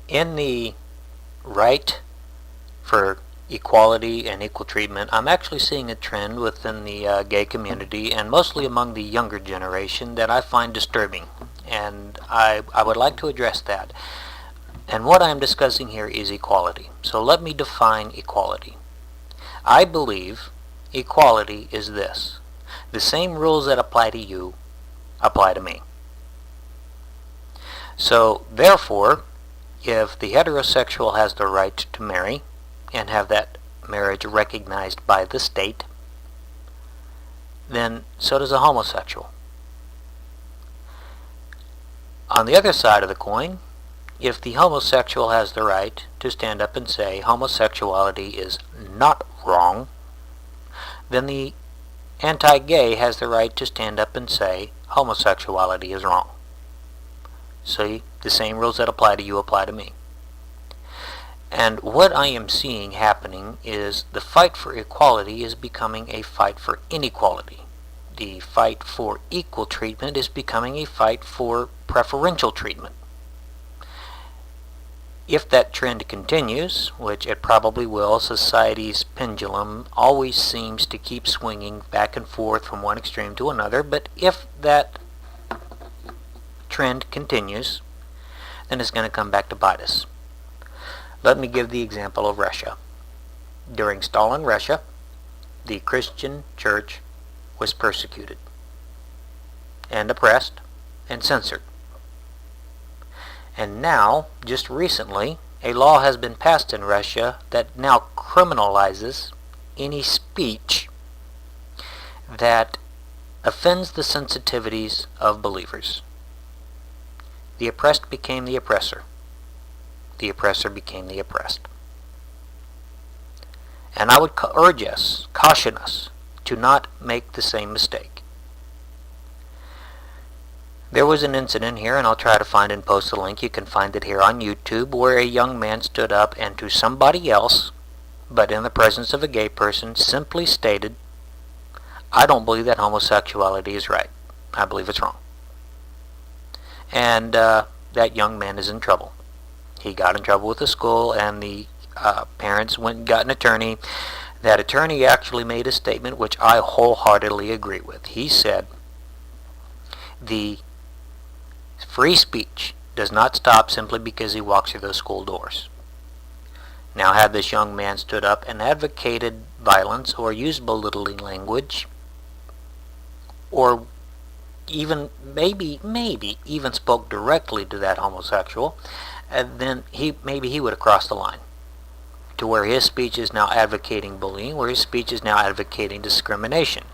In the right for equality and equal treatment, I'm actually seeing a trend within the gay community, and mostly among the younger generation, that I find disturbing. And I would like to address that. And what I'm discussing here is equality. So let me define equality. I believe equality is this: the same rules that apply to you apply to me. So therefore, if the heterosexual has the right to marry and have that marriage recognized by the state, then so does a homosexual. On the other side of the coin, if the homosexual has the right to stand up and say homosexuality is not wrong, then the anti-gay has the right to stand up and say homosexuality is wrong. See, the same rules that apply to you apply to me. And what I am seeing happening is the fight for equality is becoming a fight for inequality. The fight for equal treatment is becoming a fight for preferential treatment. If that trend continues, which it probably will, society's pendulum always seems to keep swinging back and forth from one extreme to another, but if that trend continues, then it's going to come back to bite us. Let me give the example of Russia. During Stalin Russia, the Christian church was persecuted and oppressed and censored. And now, just recently, a law has been passed in Russia that now criminalizes any speech that offends the sensitivities of believers. The oppressed became the oppressor. The oppressor became the oppressed. And I would urge us, caution us, to not make the same mistake. There was an incident here, and I'll try to find and post a link. You can find it here on YouTube, where a young man stood up and to somebody else, but in the presence of a gay person, simply stated, "I don't believe that homosexuality is right. I believe it's wrong." And that young man is in trouble. He got in trouble with the school, and the parents went and got an attorney. That attorney actually made a statement which I wholeheartedly agree with. He said, the free speech does not stop simply because he walks through those school doors. Now, had this young man stood up and advocated violence or used belittling language, or even maybe even spoke directly to that homosexual, then maybe he would have crossed the line to where his speech is now advocating bullying, where his speech is now advocating discrimination.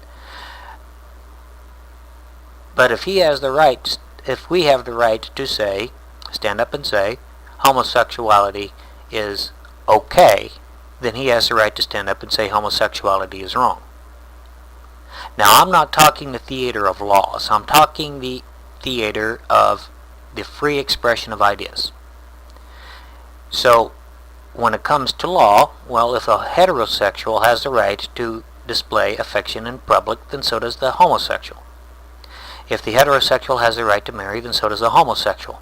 But if he has the right, if we have the right to say, stand up and say, homosexuality is okay, then he has the right to stand up and say homosexuality is wrong. Now, I'm not talking the theater of laws. I'm talking the theater of the free expression of ideas. So, when it comes to law, well, if a heterosexual has the right to display affection in public, then so does the homosexual. If the heterosexual has the right to marry, then so does the homosexual.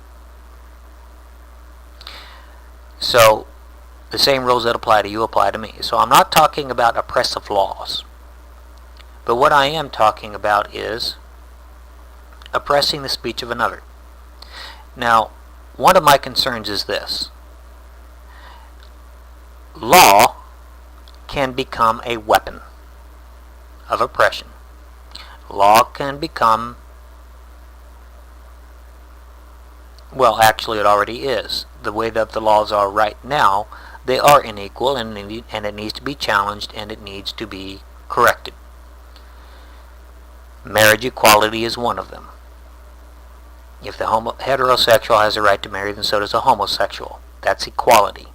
So, the same rules that apply to you apply to me. So I'm not talking about oppressive laws. But what I am talking about is oppressing the speech of another. Now, one of my concerns is this. Law can become a weapon of oppression. Law can become, well, actually it already is. The way that the laws are right now, they are unequal, and it needs to be challenged, and it needs to be corrected. Marriage equality is one of them. If the heterosexual has the right to marry, then so does a homosexual. That's equality.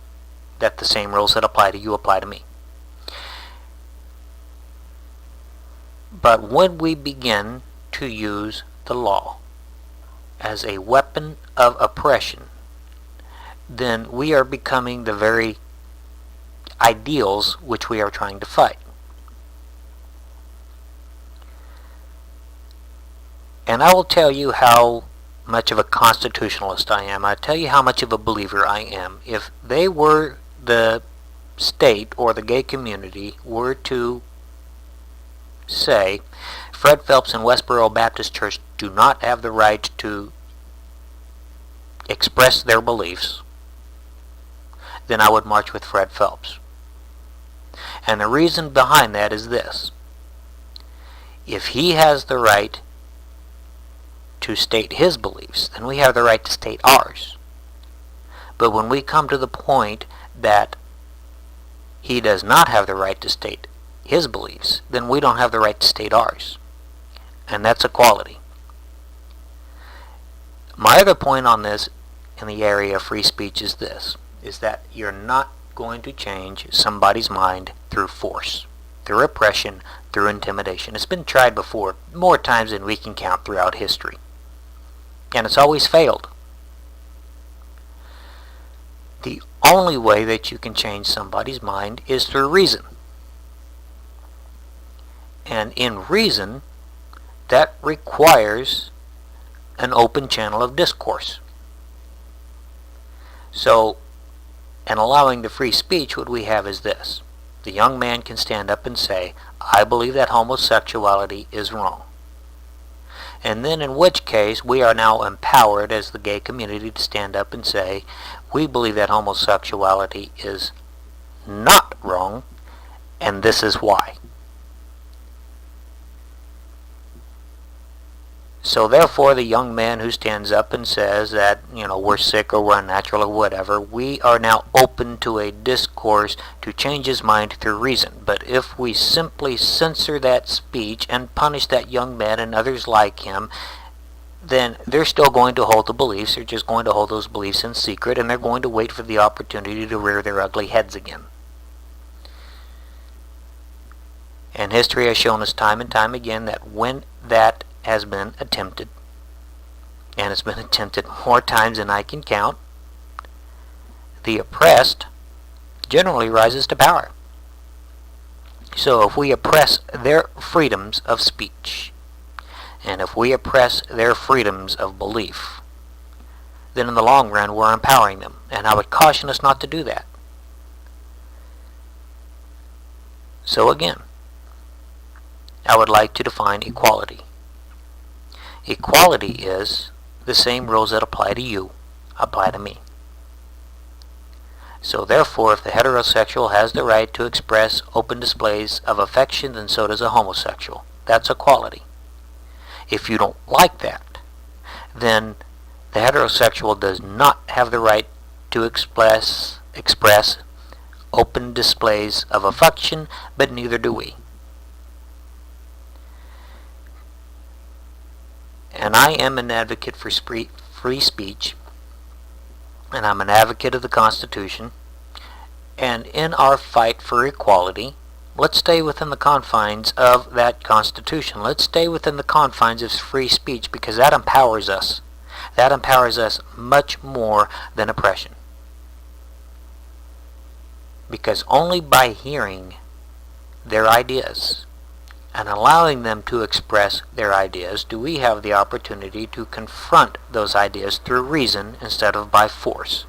That the same rules that apply to you apply to me. But when we begin to use the law as a weapon of oppression, then we are becoming the very ideals which we are trying to fight. And I will tell you how much of a constitutionalist I am. I tell you how much of a believer I am. If they were, the state or the gay community were to say, Fred Phelps and Westboro Baptist Church do not have the right to express their beliefs, then I would march with Fred Phelps. And the reason behind that is this. If he has the right to state his beliefs, then we have the right to state ours. But when we come to the point that he does not have the right to state his beliefs, then we don't have the right to state ours. And that's equality. My other point on this in the area of free speech is this, is that you're not going to change somebody's mind through force, through oppression, through intimidation. It's been tried before, more times than we can count throughout history. And it's always failed. The only way that you can change somebody's mind is through reason. And in reason, that requires an open channel of discourse. So, and allowing the free speech, what we have is this. The young man can stand up and say, I believe that homosexuality is wrong. And then in which case, we are now empowered as the gay community to stand up and say, we believe that homosexuality is not wrong, and this is why. So therefore, the young man who stands up and says that, we're sick or we're unnatural or whatever, we are now open to a discourse to change his mind through reason. But if we simply censor that speech and punish that young man and others like him, then they're still going to hold the beliefs. They're just going to hold those beliefs in secret, and they're going to wait for the opportunity to rear their ugly heads again. And history has shown us time and time again that when that has been attempted, and it's been attempted more times than I can count, the oppressed generally rises to power. So if we oppress their freedoms of speech, and if we oppress their freedoms of belief, then in the long run we're empowering them. And I would caution us not to do that. So again, I would like to define equality. Equality is the same rules that apply to you apply to me. So therefore, if the heterosexual has the right to express open displays of affection, then so does a homosexual. That's equality. If you don't like that, then the heterosexual does not have the right to express open displays of affection, but neither do we. And I am an advocate for free speech, and I'm an advocate of the Constitution. And in our fight for equality, let's stay within the confines of that Constitution. Let's stay within the confines of free speech, because that empowers us. That empowers us much more than oppression. Because only by hearing their ideas and allowing them to express their ideas do we have the opportunity to confront those ideas through reason instead of by force.